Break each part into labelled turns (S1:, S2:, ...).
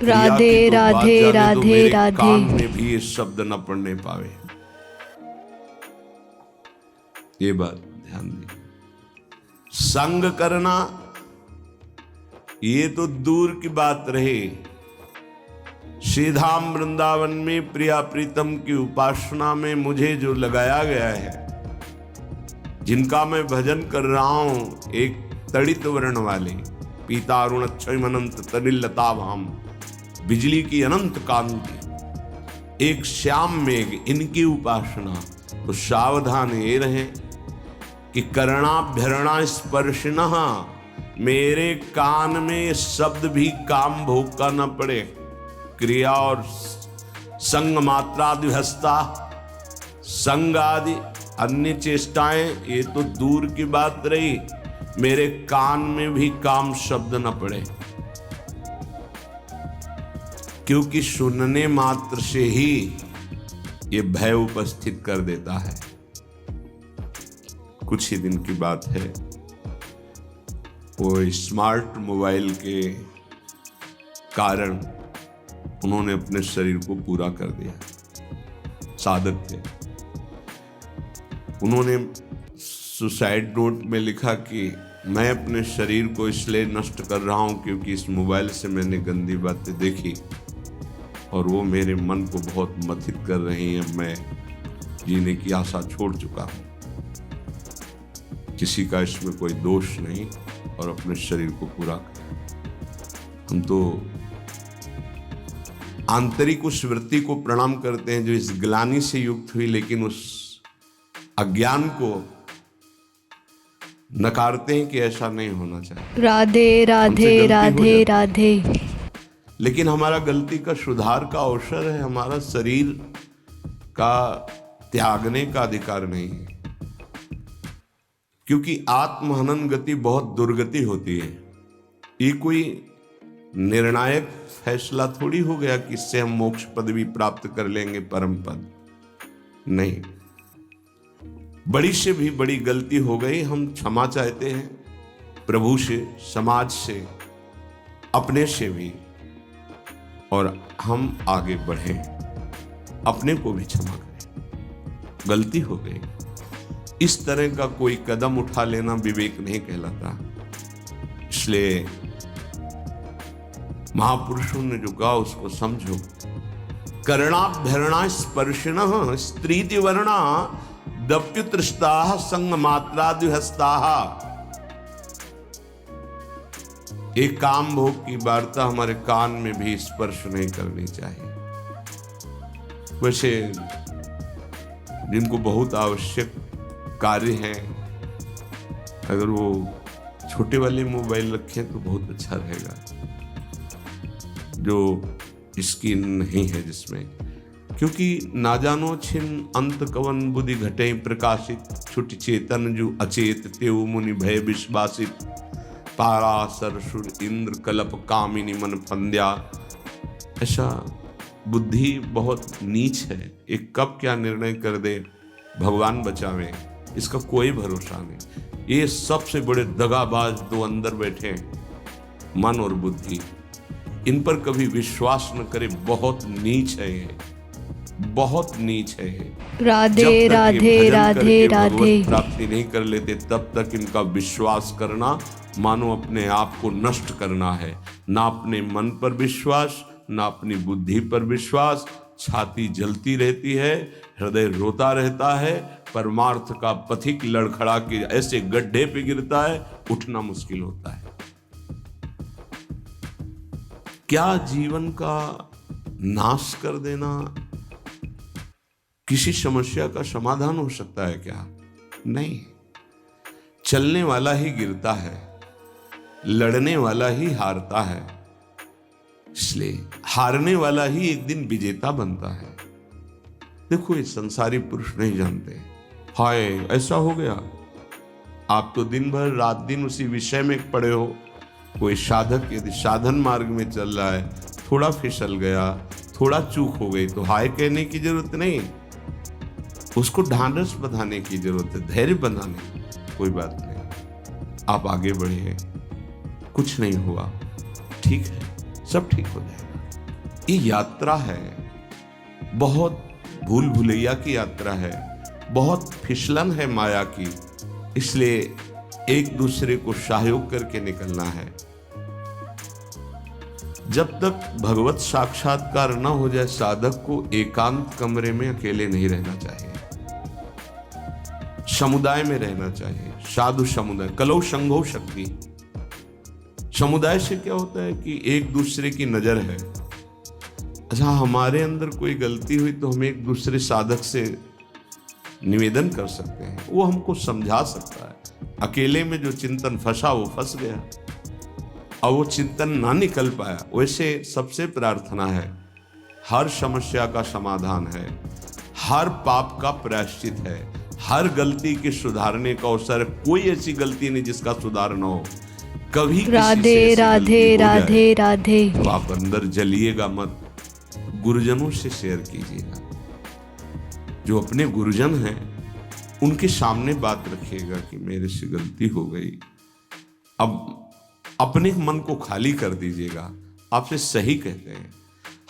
S1: राधे
S2: की तो बात
S1: राधे
S2: जाने दो,
S1: राधे
S2: मेरे
S1: राधे।
S2: कान में भी ये शब्द न पड़ने पावे। ये बात ध्यान दी। संग करना ये तो दूर की बात रही, श्रीधाम वृंदावन में प्रिया प्रीतम की उपासना में मुझे जो लगाया गया है, जिनका मैं भजन कर रहा हूं, एक तड़ित वर्ण वाले पीता अरुण अक्षय अनंत तनिल लताभाम, बिजली की अनंत कांति, एक श्याम मेघ, इनकी उपासना। तो सावधान ये रहे कि करणाभ्यरणा स्पर्शिनः, मेरे कान में शब्द भी काम भोग का न पड़े। क्रिया और संग मात्रादिहस्ता, संग आदि अन्य चेष्टाएं ये तो दूर की बात रही, मेरे कान में भी काम शब्द न पड़े, क्योंकि सुनने मात्र से ही ये भय उपस्थित कर देता है। कुछ ही दिन की बात है, वो स्मार्ट मोबाइल के कारण उन्होंने अपने शरीर को पूरा कर दिया। साधक थे, उन्होंने सुसाइड नोट में लिखा कि मैं अपने शरीर को इसलिए नष्ट कर रहा हूं क्योंकि इस मोबाइल से मैंने गंदी बातें देखी और वो मेरे मन को बहुत मथित कर रही हैं। मैं जीने की आशा छोड़ चुका हूं। किसी का इसमें कोई दोष नहीं, और अपने शरीर को पूरा करें। हम तो आंतरिक उस वृत्ति को प्रणाम करते हैं जो इस ग्लानि से युक्त हुई, लेकिन उस अज्ञान को नकारते हैं कि ऐसा नहीं होना चाहिए।
S1: राधे राधे राधे राधे।
S2: लेकिन हमारा गलती का सुधार का अवसर है, हमारा शरीर का त्यागने का अधिकार नहीं है, क्योंकि आत्महनन गति बहुत दुर्गति होती है। ये कोई निर्णायक फैसला थोड़ी हो गया कि इससे हम मोक्ष पदवी प्राप्त कर लेंगे, परम पद नहीं। बड़ी से भी बड़ी गलती हो गई, हम क्षमा चाहते हैं प्रभु से, समाज से, अपने से भी, और हम आगे बढ़ें, अपने को भी क्षमा करें। गलती हो गई, इस तरह का कोई कदम उठा लेना विवेक नहीं कहलाता। इसलिए महापुरुषों ने जो कहा उसको समझो। करणाभ्यरणा स्पर्शिनः स्त्रीति वर्णा दप्युतृष्टाः संग मात्रादिहस्ताः। एक काम भोग की वार्ता हमारे कान में भी स्पर्श नहीं करनी चाहिए। वैसे जिनको बहुत आवश्यक कार्य है, अगर वो छोटे वाले मोबाइल रखें तो बहुत अच्छा रहेगा, जो स्क्रीन नहीं है जिसमें, क्योंकि ना जानो छिन अंत कवन बुद्धि घटे प्रकाशित, छुट चेतन जो अचेत तेऊ मुनि भय विश्वासित, पारासर सुर इंद्र कलप कामिनी मन फंद्या। ऐसा बुद्धि बहुत नीच है, एक कब क्या निर्णय कर दे भगवान बचावे, इसका कोई भरोसा नहीं। ये सबसे बड़े दगाबाज दो अंदर बैठे हैं, मन और बुद्धि, इन पर कभी विश्वास न करे। बहुत नीच है ये, बहुत नीच है ये।
S1: राधे राधे राधे राधे।
S2: प्राप्ति नहीं कर लेते तब तक इनका विश्वास करना मानो अपने आप को नष्ट करना है। ना अपने मन पर विश्वास, ना अपनी बुद्धि पर विश्वास। छाती जलती रहती है, हृदय रोता रहता है, परमार्थ का पथिक लड़खड़ा के ऐसे गड्ढे पे गिरता है, उठना मुश्किल होता है। क्या जीवन का नाश कर देना किसी समस्या का समाधान हो सकता है क्या? नहीं। चलने वाला ही गिरता है, लड़ने वाला ही हारता है, इसलिए हारने वाला ही एक दिन विजेता बनता है। देखो, ये संसारी पुरुष नहीं जानते, हाय ऐसा हो गया। आप तो दिन भर रात दिन उसी विषय में पड़े हो। कोई साधक यदि साधन मार्ग में चल रहा है, थोड़ा फिसल गया, थोड़ा चूक हो गई, तो हाय कहने की जरूरत नहीं, उसको ढांढस बंधाने की जरूरत है, धैर्य बंधाने। कोई बात नहीं, आप आगे बढ़े, कुछ नहीं हुआ, ठीक है, सब ठीक हो जाएगा। ये यात्रा है, बहुत भूल भुलैया की यात्रा है, बहुत फिसलन है माया की, इसलिए एक दूसरे को सहयोग करके निकलना है। जब तक भगवत साक्षात्कार न हो जाए साधक को एकांत कमरे में अकेले नहीं रहना चाहिए, समुदाय में रहना चाहिए। साधु समुदाय, कलौ संघो शक्ति। समुदाय से क्या होता है कि एक दूसरे की नजर है। अच्छा, हमारे अंदर कोई गलती हुई तो हम एक दूसरे साधक से निवेदन कर सकते हैं, वो हमको समझा सकता है। अकेले में जो चिंतन फंसा वो फंस गया और वो चिंतन ना निकल पाया। वैसे सबसे प्रार्थना है, हर समस्या का समाधान है, हर पाप का प्रायश्चित है, हर गलती के सुधारने का अवसर। कोई ऐसी गलती नहीं जिसका सुधार न हो। कभी
S1: राधे राधे राधे राधे।
S2: तो आप अंदर जलिएगा मत, गुरुजनों से शेयर कीजिएगा। जो अपने गुरुजन हैं उनके सामने बात रखिएगा कि मेरे से गलती हो गई। अब अपने मन को खाली कर दीजिएगा। आपसे सही कहते हैं,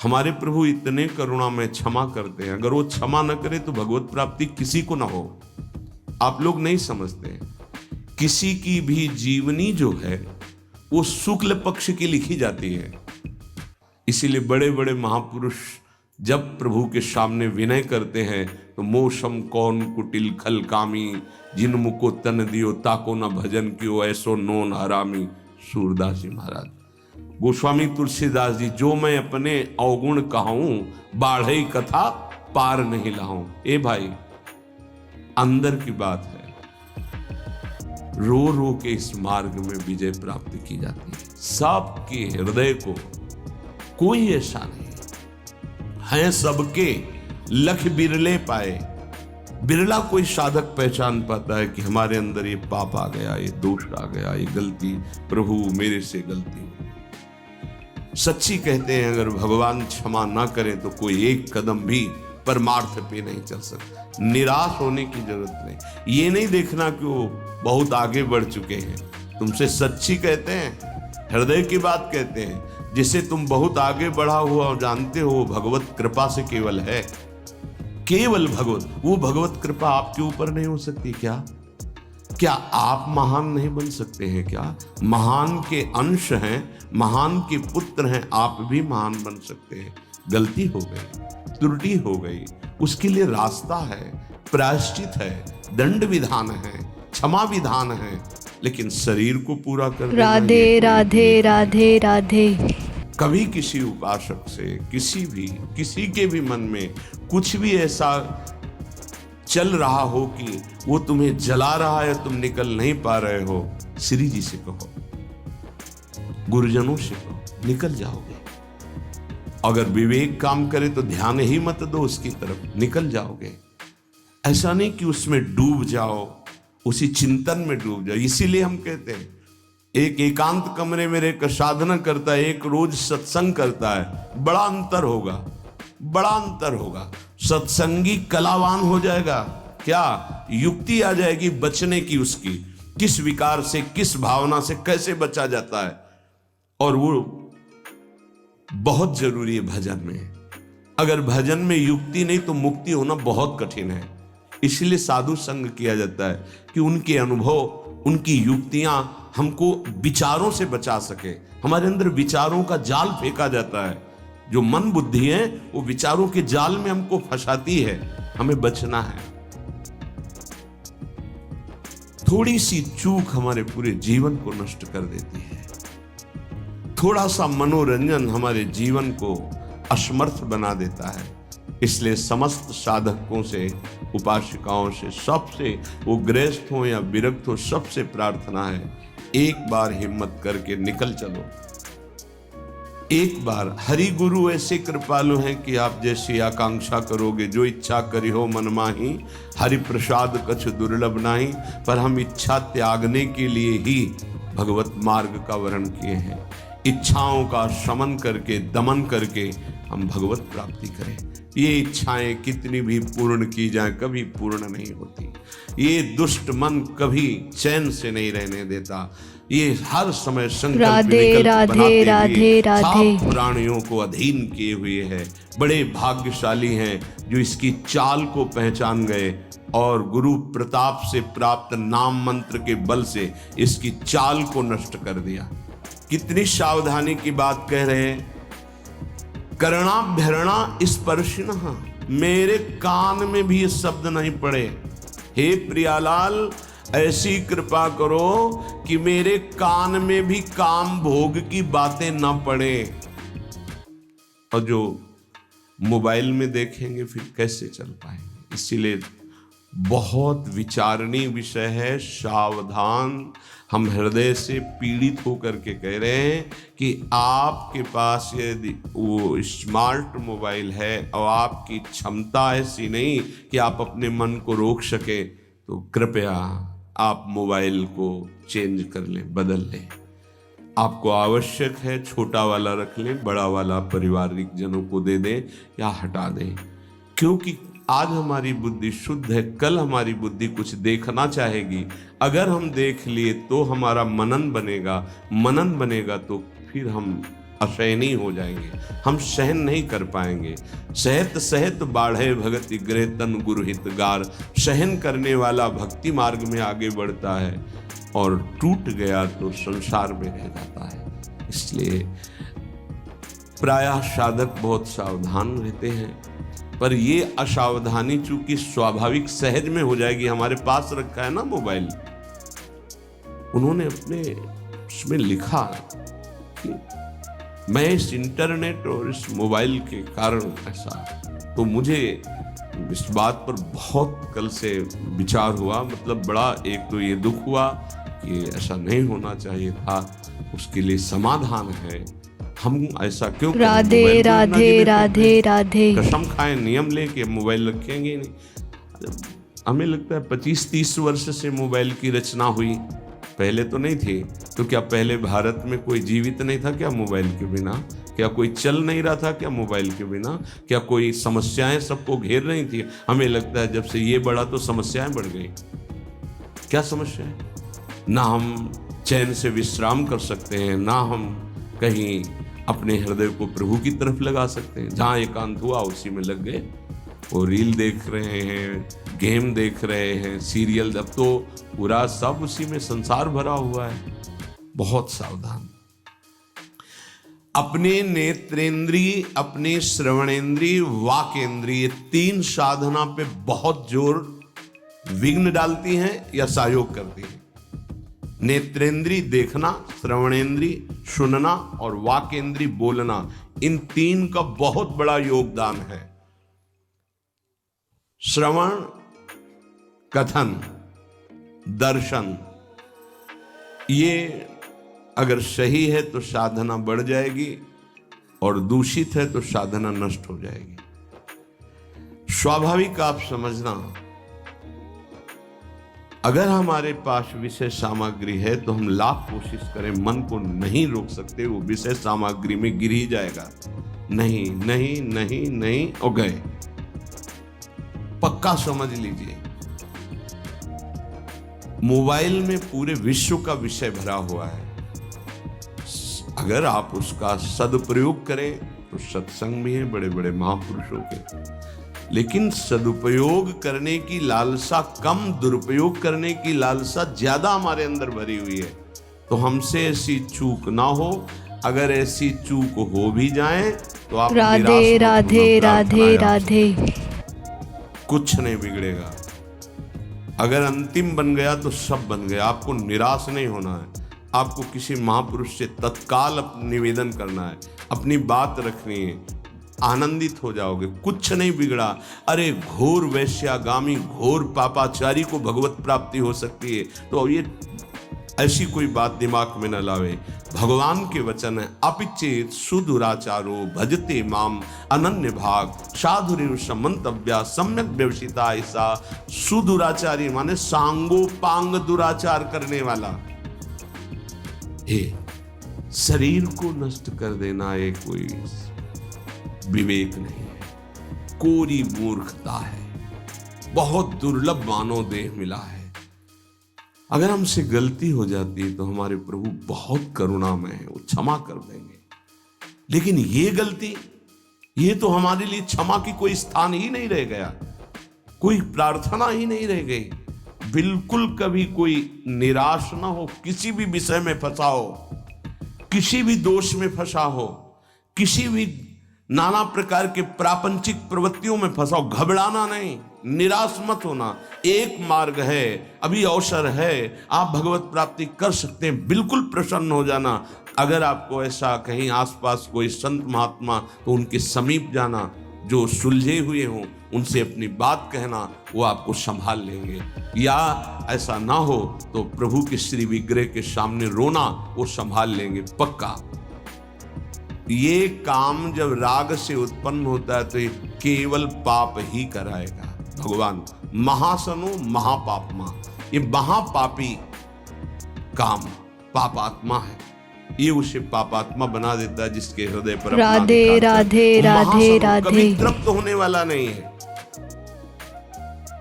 S2: हमारे प्रभु इतने करुणा में क्षमा करते हैं। अगर वो क्षमा न करे तो भगवत प्राप्ति किसी को ना हो। आप लोग नहीं समझते, किसी की भी जीवनी जो है वो शुक्ल पक्ष की लिखी जाती है। इसीलिए बड़े बड़े महापुरुष जब प्रभु के सामने विनय करते हैं तो मोसम कौन कुटिल खल कामी, जिन मुको तन दियो ताको न भजन कियो, ऐसो नोन हरामी। सूरदास जी महाराज, गोस्वामी तुलसीदास जी, जो मैं अपने अवगुण कहूं, बाढ़ई कथा पार नहीं लाऊं। ए भाई, अंदर की बात है, रो रो के इस मार्ग में विजय प्राप्त की जाती है। सबके हृदय को कोई ऐसा नहीं है, सबके लख बिरले पाए। बिरला कोई साधक पहचान पाता है कि हमारे अंदर ये पाप आ गया, ये दोष आ गया, ये गलती, प्रभु मेरे से गलती। सच्ची कहते हैं, अगर भगवान क्षमा ना करें तो कोई एक कदम भी परमार्थ पे नहीं चल सकता। निराश होने की जरूरत नहीं। ये नहीं देखना कि वो बहुत आगे बढ़ चुके हैं। तुमसे सच्ची कहते हैं, हृदय की बात कहते हैं। जिसे तुम बहुत आगे बढ़ा हुआ और जानते हो, भगवत कृपा से केवल है, केवल भगवत। वो भगवत कृपा आपके ऊपर नहीं हो सकती क्या? क्या आप महान नहीं बन सकते हैं क्या? महान के अंश हैं, महान के पुत्र हैं, आप भी महान बन सकते हैं। गलती हो गई, त्रुटि हो गई, उसके लिए रास्ता है, प्रायश्चित है, दंड विधान है, क्षमा विधान है, लेकिन शरीर को पूरा कर देना।
S1: राधे राधे राधे राधे।
S2: कभी किसी उपासक से, किसी के भी मन में कुछ भी ऐसा चल रहा हो कि वो तुम्हें जला रहा है, तुम निकल नहीं पा रहे हो, श्री जी से कहो, गुरुजनों से कहो, निकल जाओगे। अगर विवेक काम करे तो ध्यान ही मत दो उसकी तरफ, निकल जाओगे। ऐसा नहीं कि उसमें डूब जाओ, उसी चिंतन में डूब जाओ। इसीलिए हम कहते हैं, एक एकांत कमरे में रहकर साधना करता है, एक रोज सत्संग करता है, बड़ा अंतर होगा, बड़ा अंतर होगा। सत्संगी कलावान हो जाएगा। क्या युक्ति आ जाएगी बचने की, उसकी किस विकार से, किस भावना से कैसे बचा जाता है। और वो बहुत जरूरी है भजन में। अगर भजन में युक्ति नहीं तो मुक्ति होना बहुत कठिन है। इसलिए साधु संग किया जाता है कि उनके अनुभव, उनकी युक्तियां हमको विचारों से बचा सके। हमारे अंदर विचारों का जाल फेंका जाता है, जो मन बुद्धि है वो विचारों के जाल में हमको फंसाती है, हमें बचना है। थोड़ी सी चूक हमारे पूरे जीवन को नष्ट कर देती है। थोड़ा सा मनोरंजन हमारे जीवन को असमर्थ बना देता है। इसलिए समस्त साधकों से, उपासिकाओं से, सबसे, वो गृहस्थ हो या विरक्त हो, सबसे प्रार्थना है, एक बार हिम्मत करके निकल चलो। एक बार। हरि गुरु ऐसे कृपालु हैं कि आप जैसी आकांक्षा करोगे, जो इच्छा करी हो मन माही, हरि प्रसाद कछ दुर्लभ नाही। पर हम इच्छा त्यागने के लिए ही भगवत मार्ग का वर्ण किए हैं। इच्छाओं का शमन करके, दमन करके हम भगवत प्राप्ति करें। ये इच्छाएं कितनी भी पूर्ण की जाए, कभी पूर्ण नहीं होती। ये दुष्ट मन कभी चैन से नहीं रहने देता। ये हर समय संकल्प
S1: राधे
S2: विकल्प
S1: राधे
S2: बनाते
S1: राधे
S2: हुए
S1: राधे।
S2: सब प्राणियों को अधीन किए हुए है। बड़े भाग्यशाली हैं जो इसकी चाल को पहचान गए और गुरु प्रताप से प्राप्त नाम मंत्र के बल से इसकी चाल को नष्ट कर दिया। कितनी सावधानी की बात कह रहे हैं। कर्णाभ्यरणा स्पर्शिनः, मेरे कान में भी ये शब्द नहीं पड़े। हे प्रियालाल, ऐसी कृपा करो कि मेरे कान में भी काम भोग की बातें ना पड़े। और जो मोबाइल में देखेंगे फिर कैसे चल पाएंगे। इसीलिए बहुत विचारणीय विषय है। सावधान। हम हृदय से पीड़ित होकर के कह रहे हैं कि आपके पास यदि वो स्मार्ट मोबाइल है और आपकी क्षमता ऐसी नहीं कि आप अपने मन को रोक सके, तो कृपया आप मोबाइल को चेंज कर लें, बदल लें। आपको आवश्यक है छोटा वाला रख लें, बड़ा वाला पारिवारिक जनों को दे दें या हटा दें। क्योंकि आज हमारी बुद्धि शुद्ध है, कल हमारी बुद्धि कुछ देखना चाहेगी। अगर हम देख लिए तो हमारा मनन बनेगा, मनन बनेगा तो फिर हम असहनीय हो जाएंगे, हम सहन नहीं कर पाएंगे। सहत सहत बाढ़े भगति गृह तन गुरु हितगार। सहन करने वाला भक्ति मार्ग में आगे बढ़ता है और टूट गया तो संसार में रह जाता है। इसलिए प्रायः साधक बहुत सावधान रहते हैं, पर ये असावधानी चूंकि स्वाभाविक सहज में हो जाएगी। हमारे पास रखा है ना मोबाइल, उन्होंने अपने उसमें लिखा कि मैं इस इंटरनेट और इस मोबाइल के कारण ऐसा, तो मुझे इस बात पर बहुत कल से विचार हुआ। मतलब बड़ा एक तो ये दुख हुआ कि ऐसा नहीं होना चाहिए था, उसके लिए समाधान है। हम ऐसा क्यों करें?
S1: राधे
S2: मोबाइल को इतना
S1: राधे
S2: गिने
S1: राधे
S2: फिरते हैं।
S1: राधे।
S2: कसम खाएं, नियम लेके मोबाइल रखेंगे नहीं। हमें लगता है 25-30 वर्ष से मोबाइल की रचना हुई, पहले तो नहीं थी। तो क्या पहले भारत में कोई जीवित नहीं था क्या मोबाइल के बिना? क्या कोई चल नहीं रहा था क्या मोबाइल के बिना? क्या कोई समस्याएं सबको घेर रही थी? हमें लगता है जब से ये बढ़ा तो समस्याएं बढ़ गई। क्या समस्या है? ना हम चैन से विश्राम कर सकते हैं, ना हम कहीं अपने हृदय को प्रभु की तरफ लगा सकते हैं। जहाँ एकांत हुआ उसी में लग गए। वो रील देख रहे हैं, गेम देख रहे हैं, सीरियल, अब तो पूरा सब उसी में संसार भरा हुआ है। बहुत सावधान। अपने नेत्रेंद्रिय, अपने श्रवणेंद्रिय, वाकेंद्रिय, 3 साधना पे बहुत जोर विघ्न डालती हैं या सहयोग करती हैं। नेत्रेंद्रिय देखना, श्रवणेंद्रिय सुनना और वाकेंद्रिय बोलना, इन 3 का बहुत बड़ा योगदान है। श्रवण, कथन, दर्शन, ये अगर सही है तो साधना बढ़ जाएगी और दूषित है तो साधना नष्ट हो जाएगी। स्वाभाविक आप समझना, अगर हमारे पास विषय सामग्री है तो हम लाख कोशिश करें, मन को नहीं रोक सकते, वो विषय सामग्री में गिर ही जाएगा। नहीं नहीं नहीं नहीं हो गए, पक्का समझ लीजिए। मोबाइल में पूरे विश्व का विषय भरा हुआ है। अगर आप उसका सदुपयोग करें तो सत्संग भी है बड़े बड़े महापुरुषों के, लेकिन सदुपयोग करने की लालसा कम, दुरुपयोग करने की लालसा ज्यादा हमारे अंदर भरी हुई है। तो हमसे ऐसी चूक ना हो। अगर ऐसी चूक हो भी जाए तो आप
S1: राधे राधे राधे राधे।
S2: कुछ नहीं बिगड़ेगा। अगर अंतिम बन गया तो सब बन गया। आपको निराश नहीं होना है। आपको किसी महापुरुष से तत्काल निवेदन करना है, अपनी बात रखनी है, आनंदित हो जाओगे। कुछ नहीं बिगड़ा। अरे घोर वैश्यागामी, घोर पापाचारी को भगवत प्राप्ति हो सकती है, तो ये ऐसी कोई बात दिमाग में न लावे। भगवान के वचन है, अपिचेत सुदुराचारो भजते माम अनन्य भाग साधुरेव समंतव्या सम्यक व्यवसिता। ऐसा सुदुराचारी माने सांगोपांग दुराचार करने वाला। हे, शरीर को नष्ट कर देना ये कोई विवेक नहीं है, कोरी मूर्खता है। बहुत दुर्लभ मानव देह मिला है। अगर हमसे गलती हो जाती है तो हमारे प्रभु बहुत करुणामय है, वो क्षमा कर देंगे। लेकिन ये गलती, ये तो हमारे लिए क्षमा की कोई स्थान ही नहीं रह गया, कोई प्रार्थना ही नहीं रह गई। बिल्कुल कभी कोई निराश ना हो, किसी भी विषय में फंसा हो, किसी भी दोष में फंसा हो, किसी भी नाना प्रकार के प्रापंचिक प्रवृत्तियों में फंसा हो, घबराना नहीं, निराश मत होना। एक मार्ग है, अभी अवसर है, आप भगवत प्राप्ति कर सकते हैं, बिल्कुल प्रसन्न हो जाना। अगर आपको ऐसा कहीं आसपास कोई संत महात्मा, तो उनके समीप जाना, जो सुलझे हुए हों उनसे अपनी बात कहना, वो आपको संभाल लेंगे। या ऐसा ना हो तो प्रभु के श्री विग्रह के सामने रोना, वो संभाल लेंगे पक्का। ये काम जब राग से उत्पन्न होता है तो ये केवल पाप ही कराएगा। भगवान महासनो महापापमा, ये महापापी काम पापात्मा है, ये उसे पापात्मा बना देता है जिसके हृदय पर
S1: राधे राधे राधे राधे।
S2: कभी तृप्त होने वाला नहीं है।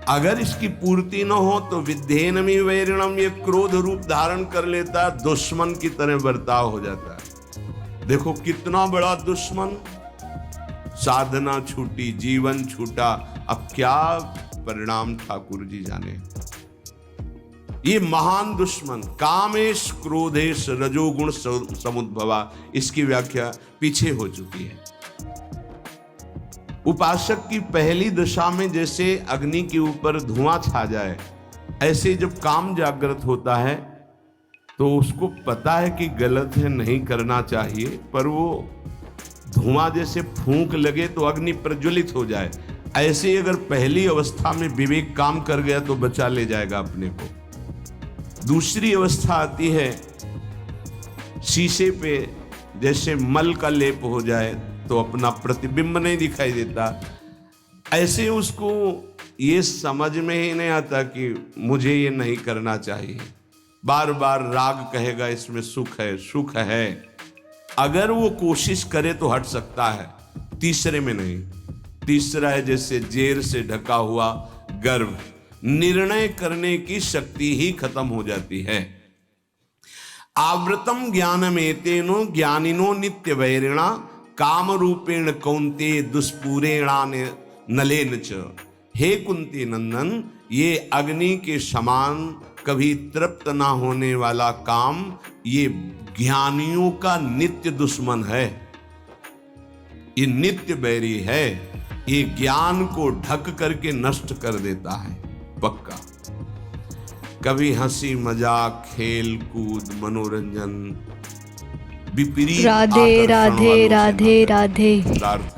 S2: अगर इसकी पूर्ति न हो तो विद्धेनमि वैरिणम, ये क्रोध रूप धारण कर लेता है, दुश्मन की तरह बर्ताव हो जाता है। देखो कितना बड़ा दुश्मन, साधना छूटी, जीवन छूटा, अब क्या परिणाम ठाकुर जी जाने। ये महान दुश्मन कामेश क्रोधेश रजोगुण समुद्भवा, इसकी व्याख्या पीछे हो चुकी है। उपासक की पहली दशा में जैसे अग्नि के ऊपर धुआं छा जाए, ऐसे जब काम जागृत होता है तो उसको पता है कि गलत है, नहीं करना चाहिए, पर वो धुआं जैसे फूंक लगे तो अग्नि प्रज्वलित हो जाए, ऐसे अगर पहली अवस्था में विवेक काम कर गया तो बचा ले जाएगा अपने को। दूसरी अवस्था आती है, शीशे पे जैसे मल का लेप हो जाए तो अपना प्रतिबिंब नहीं दिखाई देता, ऐसे उसको ये समझ में ही नहीं आता कि मुझे ये नहीं करना चाहिए। बार बार राग कहेगा इसमें सुख है, सुख है, अगर वो कोशिश करे तो हट सकता है, तीसरे में नहीं। तीसरा है जैसे जेर से ढका हुआ गर्भ, निर्णय करने की शक्ति ही खत्म हो जाती है। आवृतम ज्ञानमेतेनो ज्ञानिनो नित्य वैरिणा, काम रूपेण कौन्ते दुष्पूरेणान नलेन च। हे कुंती नंदन, ये अग्नि के समान कभी तृप्त ना होने वाला काम, ये ज्ञानियों का नित्य दुश्मन है, ये नित्य बैरी है, ये ज्ञान को ढक करके नष्ट कर देता है पक्का। कभी हंसी मजाक, खेल कूद, मनोरंजन, विपरीत
S1: राधे राधे राधे राधे।
S2: प्रार्थना